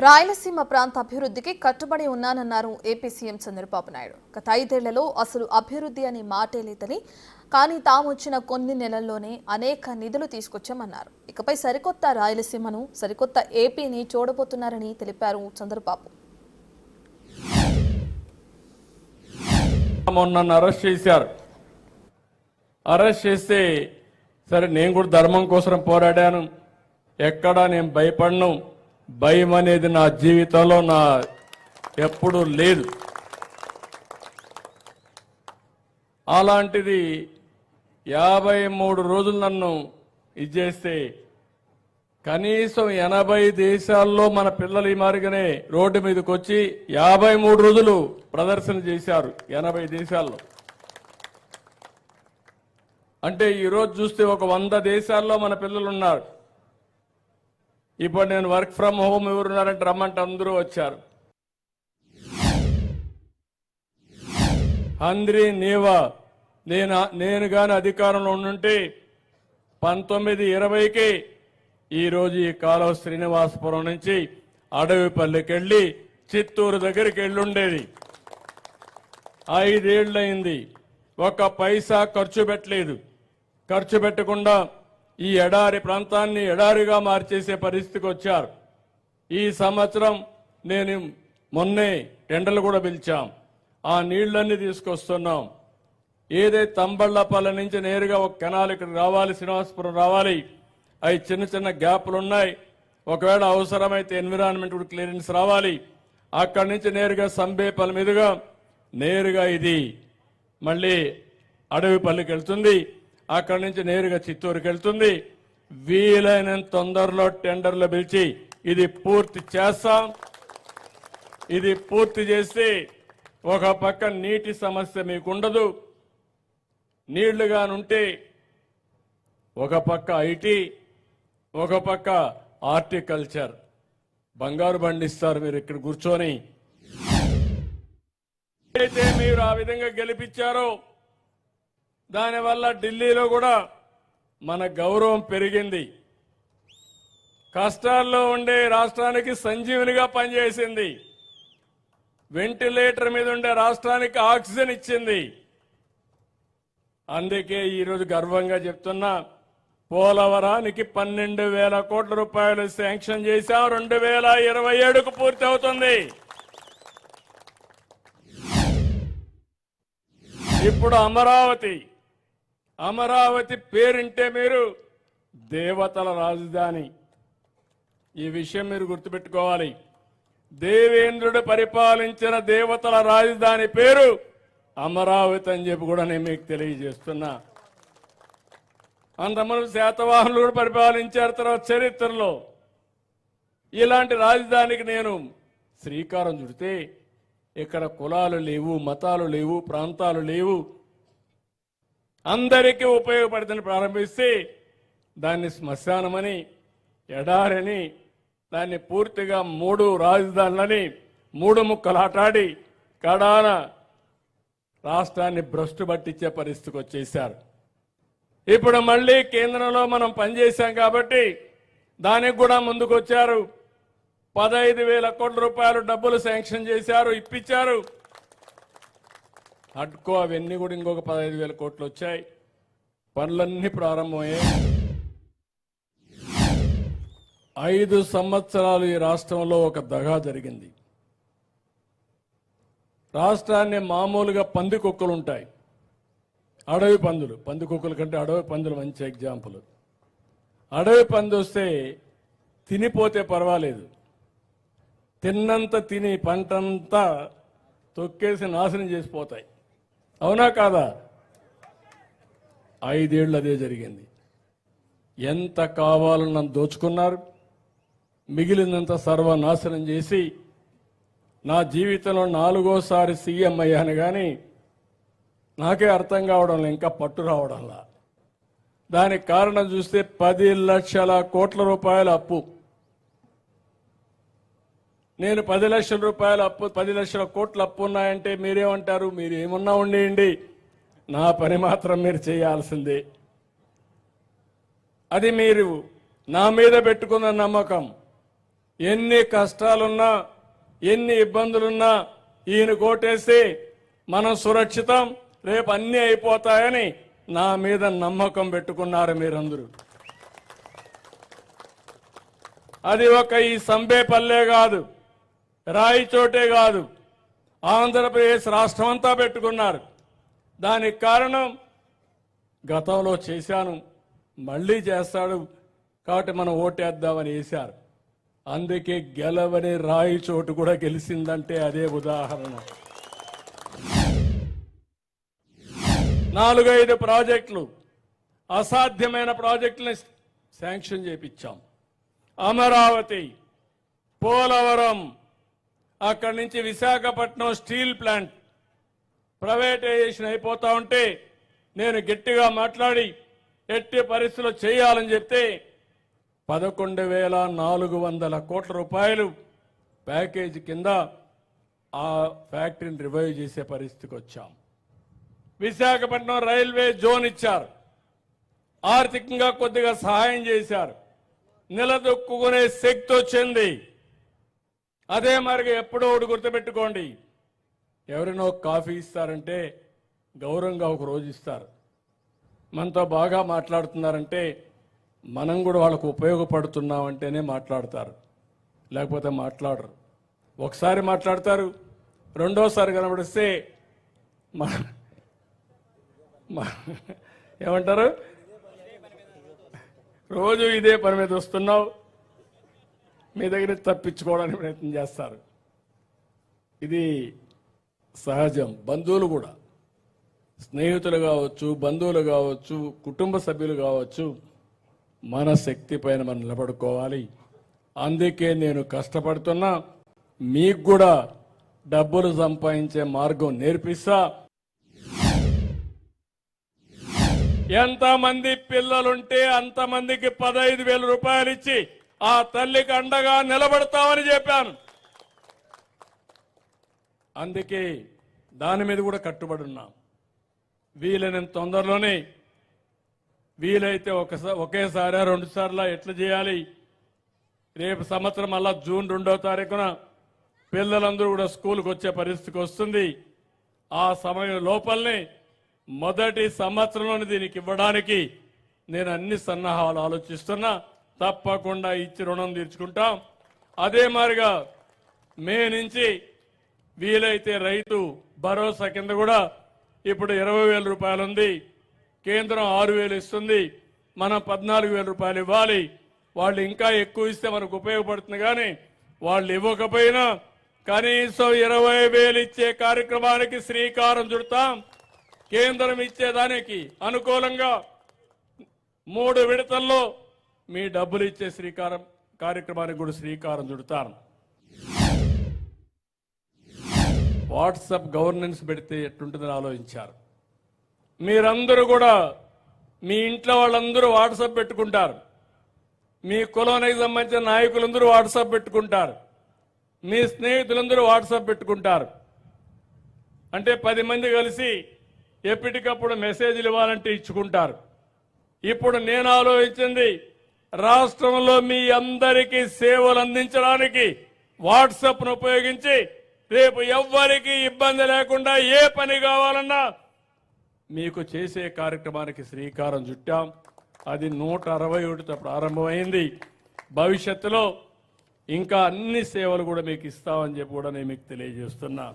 రాయలసీమ ప్రాంత అభివృద్ధికి కట్టుబడి ఉన్నానన్నారు ఏపీ సీఎం చంద్రబాబు నాయుడు. గత 5 ఏళ్లలో అసలు అభివృద్ధి అనే మాటే లేదని, కానీ తాము వచ్చిన కొన్ని నెలల్లోనే అనేక నిధులు తీసుకొచ్చామన్నారు. ఇకపై సరికొత్త రాయలసీమను, సరికొత్త ఏపీని చూడబోతున్నారని తెలిపారు చంద్రబాబు. మొన్న అరెస్ట్ చేశారు. అరెస్ట్ చేస్తే సరే నేను కూడా ధర్మం కోసం పోరాడాను. ఎక్కడా నేను భయపడను. భయం అనేది నా జీవితంలో ఎప్పుడూ లేదు. అలాంటిది 53 రోజులు నన్ను ఇది చేస్తే కనీసం 80 దేశాల్లో మన పిల్లలు ఈ మారిగానే రోడ్డు మీదకి వచ్చి 53 రోజులు ప్రదర్శన చేశారు 80 దేశాల్లో. అంటే ఈరోజు చూస్తే ఒక 100 దేశాల్లో మన పిల్లలు ఉన్నారు. ఇప్పుడు నేను వర్క్ ఫ్రమ్ హోమ్ ఎవరున్నారంటే రమ్మంటే అందరూ వచ్చారు. హంద్రీ నీవా నేను గాని అధికారంలో ఉండుంటే 1920కి ఈరోజు ఈ కాలువ శ్రీనివాసపురం నుంచి అడవిపల్లికి వెళ్ళి చిత్తూరు దగ్గరికి వెళ్ళుండేది. 5 ఏళ్లయింది. ఒక పైసా ఖర్చు పెట్టలేదు. ఖర్చు పెట్టకుండా ఈ ఎడారి ప్రాంతాన్ని ఎడారిగా మార్చేసే పరిస్థితికి వచ్చారు. ఈ సంవత్సరం నేను మొన్నే టెండర్లు కూడా పిలిచాం. ఆ నీళ్లన్నీ తీసుకొస్తున్నాం. ఏదైతే తంబళ్లపల్లి నుంచి నేరుగా ఒక కెనాల్ ఇక్కడ రావాలి, శ్రీనివాసపురం రావాలి. అవి చిన్న చిన్న గ్యాప్లు ఉన్నాయి. ఒకవేళ అవసరమైతే ఎన్విరాన్మెంట్ క్లియరెన్స్ రావాలి. అక్కడి నుంచి నేరుగా సంబేపల్లి మీదుగా నేరుగా ఇది మళ్ళీ అడవిపల్లికి వెళ్తుంది. అక్కడి నుంచి నేరుగా చిత్తూరుకి వెళ్తుంది. వీలైనంత తొందరలో టెండర్లు పిలిచి ఇది పూర్తి చేస్తాం. ఇది పూర్తి చేస్తే ఒక పక్క నీటి సమస్య మీకు ఉండదు. నీళ్లుగానుంటే ఒక పక్క ఐటీ, ఒక పక్క హార్టికల్చర్. బంగారు పండిస్తారు మీరు ఇక్కడ కూర్చొని. అయితే మీరు ఆ విధంగా గెలిపించారో దానివల్ల ఢిల్లీలో కూడా మన గౌరవం పెరిగింది. కష్టాల్లో ఉండే రాష్ట్రానికి సంజీవనిగా పనిచేసింది. వెంటిలేటర్ మీద ఉండే రాష్ట్రానికి ఆక్సిజన్ ఇచ్చింది. అందుకే ఈరోజు గర్వంగా చెప్తున్నా, పోలవరానికి 12,000 కోట్ల రూపాయలు శాంక్షన్ చేశాం. 2027కు పూర్తి అవుతుంది. ఇప్పుడు అమరావతి పేరింటే మీరు దేవతల రాజధాని. ఈ విషయం మీరు గుర్తుపెట్టుకోవాలి. దేవేంద్రుడు పరిపాలించిన దేవతల రాజధాని పేరు అమరావతి అని చెప్పి కూడా నేను మీకు తెలియజేస్తున్నా. అంతమంది శాతవాహనులు కూడా పరిపాలించారు. తర్వాత చరిత్రలో ఇలాంటి రాజధానికి నేను శ్రీకారం చుడితే ఇక్కడ కులాలు లేవు, మతాలు లేవు, ప్రాంతాలు లేవు, అందరికీ ఉపయోగపడుతుంది ప్రారంభిస్తే దాన్ని శ్మశానమని, ఎడారని, దాన్ని పూర్తిగా 3 రాజధానులని 3 ముక్కలాటాడి కడాన రాష్ట్రాన్ని భ్రష్టు పట్టించే పరిస్థితికి వచ్చేశారు. ఇప్పుడు మళ్ళీ కేంద్రంలో మనం పనిచేశాం కాబట్టి దానికి కూడా ముందుకొచ్చారు. 15,000 కోట్ల రూపాయలు డబ్బులు శాంక్షన్ చేశారు, ఇప్పించారు. హడ్కో అవన్నీ కూడా ఇంకొక 15,000 కోట్లు వచ్చాయి. పనులన్నీ ప్రారంభమయ్యాయి. 5 సంవత్సరాలు ఈ రాష్ట్రంలో ఒక దగా జరిగింది. రాష్ట్రాన్ని మామూలుగా పందికొక్కులు ఉంటాయి, అడవి పందులు. పందికొక్కుల కంటే అడవి పందులు మంచి ఎగ్జాంపుల్. అడవి పంది వస్తే తినిపోతే పర్వాలేదు, తిన్నంత తిని పంటంతా తొక్కేసి నాశనం చేసిపోతాయి. అవునా కాదా? 5 ఏళ్ళు అదే జరిగింది. ఎంత కావాలన్న దోచుకున్నారు. మిగిలినంత సర్వనాశనం చేసి నా జీవితంలో 4వ సీఎం అయ్యాను. కానీ నాకే అర్థం కావడంలో ఇంకా పట్టు రావడంలా. దానికి కారణం చూస్తే 10 లక్షల కోట్ల రూపాయల అప్పు. నేను 10 లక్షల రూపాయల అప్పు, 10 లక్షల కోట్ల అప్పు ఉన్నాయంటే మీరేమంటారు? మీరు ఏమన్నా ఉండేయండి, నా పని మాత్రం మీరు చేయాల్సిందే. అది మీరు నా మీద పెట్టుకున్న నమ్మకం. ఎన్ని కష్టాలున్నా ఎన్ని ఇబ్బందులున్నా ఈయన కోటేసి మనం సురక్షితం, రేపు అన్నీ అయిపోతాయని నా మీద నమ్మకం పెట్టుకున్నారు మీరందరూ. అది ఒక ఈ సంబేపల్లె కాదు, రాయిచోటే కాదు, ఆంధ్రప్రదేశ్ రాష్ట్రం అంతా పెట్టుకున్నారు. దానికి కారణం గతంలో చేశాను, మళ్ళీ చేస్తాడు కాబట్టి మనం ఓటేద్దామని వేశారు. అందుకే గెలవని రాయిచోటు కూడా గెలిచిందంటే అదే ఉదాహరణ. 4-5 ప్రాజెక్టులు, అసాధ్యమైన ప్రాజెక్టులను శాంక్షన్ చేపించాం. అమరావతి, పోలవరం, అక్కడి నుంచి విశాఖపట్నం స్టీల్ ప్లాంట్ ప్రైవేటైజేషన్ అయిపోతా ఉంటే నేను గట్టిగా మాట్లాడి ఎట్టి పరిస్థితుల్లో చేయాలని చెప్తే 11,400 కోట్ల రూపాయలు ప్యాకేజీ కింద ఆ ఫ్యాక్టరీని రివైవ్ చేసే పరిస్థితికి వచ్చాం. విశాఖపట్నం రైల్వే జోన్ ఇచ్చారు, ఆర్థికంగా కొద్దిగా సహాయం చేశారు, నిలదొక్కునే శక్తి వచ్చింది. అదే మరిగా ఎప్పుడో ఒకటి గుర్తుపెట్టుకోండి, ఎవరైనా ఒక కాఫీ ఇస్తారంటే గౌరవంగా ఒక రోజు ఇస్తారు. మనతో బాగా మాట్లాడుతున్నారంటే మనం కూడా వాళ్ళకు ఉపయోగపడుతున్నామంటేనే మాట్లాడతారు, లేకపోతే మాట్లాడరు. ఒకసారి మాట్లాడతారు, రెండోసారి కనబడిస్తే ఏమంటారు, రోజు ఇదే పని మీద వస్తున్నావు, మీ దగ్గర తప్పించుకోవడానికి ప్రయత్నం చేస్తారు. ఇది సహజం. బంధువులు కూడా, స్నేహితులు కావచ్చు, బంధువులు కావచ్చు, కుటుంబ సభ్యులు కావచ్చు, మన శక్తి పైన మనం నిలబడుకోవాలి. అందుకే నేను కష్టపడుతున్నా, మీకు కూడా డబ్బులు సంపాదించే మార్గం నేర్పిస్తా. ఎంతమంది పిల్లలుంటే అంతమందికి 15,000 రూపాయలు ఇచ్చి ఆ తల్లికి అండగా నిలబడతామని చెప్పాను. అందుకే దాని మీద కూడా కట్టుబడి ఉన్నాం. వీలైనంత తొందరలోనే, వీలైతే ఒకేసారి 2 సార్లు ఎట్లా చేయాలి, రేపు సంవత్సరం మళ్ళా జూన్ 2వ తారీఖున పిల్లలందరూ కూడా స్కూల్కి వచ్చే పరిస్థితికి వస్తుంది. ఆ సమయం లోపలనే మొదటి సంవత్సరంలోనే దీనికి ఇవ్వడానికి నేను అన్ని సన్నాహాలు ఆలోచిస్తున్నా. తప్పకుండా ఇచ్చి రుణం తీర్చుకుంటాం. అదే మాదిరిగా మే నుంచి వీలైతే రైతు భరోసా కింద కూడా ఇప్పుడు 20,000 రూపాయలు ఉంది. కేంద్రం 6,000 ఇస్తుంది, మనం 14,000 రూపాయలు ఇవ్వాలి. వాళ్ళు ఇంకా ఎక్కువ ఇస్తే మనకు ఉపయోగపడుతుంది. కానీ వాళ్ళు ఇవ్వకపోయినా కనీసం 20,000 ఇచ్చే కార్యక్రమానికి శ్రీకారం చుడతాం. కేంద్రం ఇచ్చేదానికి అనుకూలంగా 3 విడతల్లో మీ డబ్బులు ఇచ్చే కార్యక్రమానికి కూడా శ్రీకారం చుడతాను. వాట్సాప్ గవర్నెన్స్ పెడితే ఎట్లుంటుందని ఆలోచించారు. మీరందరూ కూడా మీ ఇంట్లో వాళ్ళందరూ వాట్సాప్ పెట్టుకుంటారు, మీ కులానికి సంబంధించిన నాయకులందరూ వాట్సాప్ పెట్టుకుంటారు, మీ స్నేహితులందరూ వాట్సాప్ పెట్టుకుంటారు. అంటే 10 మంది కలిసి ఎప్పటికప్పుడు మెసేజ్లు ఇవ్వాలంటే ఇచ్చుకుంటారు. ఇప్పుడు నేను ఆలోచించింది, రాష్ట్రంలో మీ అందరికీ సేవలు అందించడానికి వాట్సాప్ను ఉపయోగించి రేపు ఎవ్వరికీ ఇబ్బంది లేకుండా ఏ పని కావాలన్నా మీకు చేసే కార్యక్రమానికి శ్రీకారం చుట్టాం. అది 161తో ప్రారంభమైంది. భవిష్యత్తులో ఇంకా అన్ని సేవలు కూడా మీకు ఇస్తామని చెప్పి కూడా నేను మీకు తెలియజేస్తున్నా.